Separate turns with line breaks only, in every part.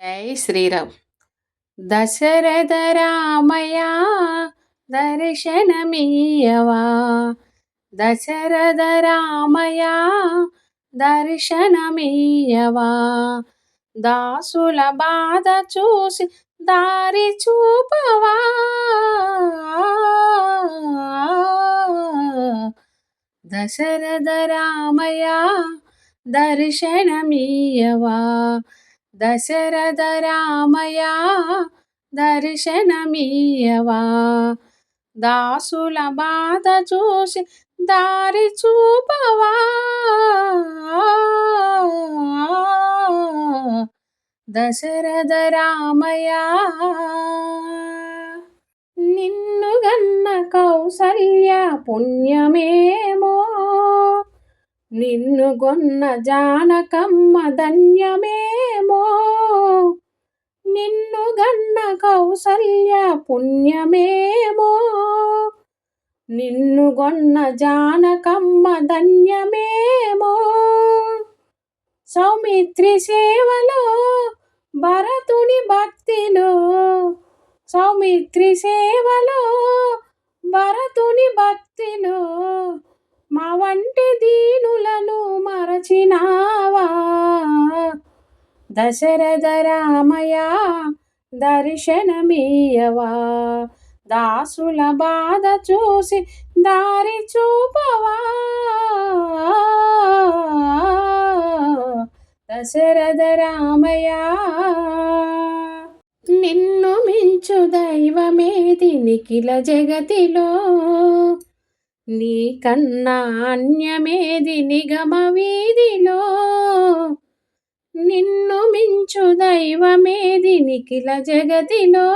జై శ్రీరామ్. దశరథ రామయ్య దర్శనమీయవా, దశరథ రామయ్య దర్శనమీయవా, దాసుల బాధ చూసి దారి చూపవా, దశరథ రామయ్య దర్శనమీయవా, దశరథ రామయ్య దర్శనమీయవా, దాసుల బాధ చూసి దారి చూపవా, దశరథ రామయ్య. నిన్ను గన్న కౌసల్య పుణ్యమేమో, నిన్ను గొన్న జానకమ్మ ధన్యమేమో, నిన్ను గన్న కౌసల్య పుణ్యమేమో, నిన్ను గొన్న జానకమ్మ ధన్యమేమో, సౌమిత్రి సేవలో భరతుని భక్తిలో, సౌమిత్రి సేవలో భరతుని భక్తిలో, మా వంటి దీనులను మరచినావా, దశరథ రామయ్య దర్శనమీయవా, దాసుల బాధ చూసి దారి చూపవా, దశరథ రామయ్య. నిన్ను మించు దైవమేది నిఖిల జగతిలో, నీకన్నా అన్యమేది నిగమ వీధిలో, నిన్ను మించు దైవమేది నిఖిల జగతిలో,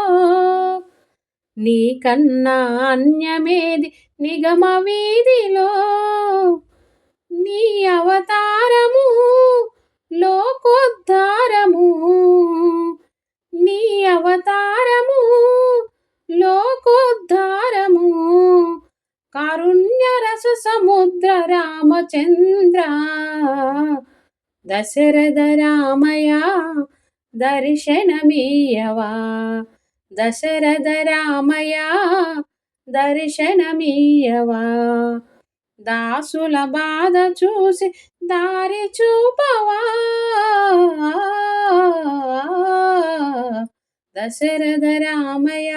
నీకన్నా అన్యమేది నిగమ వీధిలో, నీ అవతారము లోకోద్ధారము, నీ అవతారము లోకోద్ధారము, కారుణ్య రస సముద్ర రామచంద్ర, దశరథ రామయ్య దర్శనమీయవా, దశరథ రామయ్య దర్శనమీయవా, దాసుల బాధ చూసి దారి చూపవా, దశరథ రామయ్య.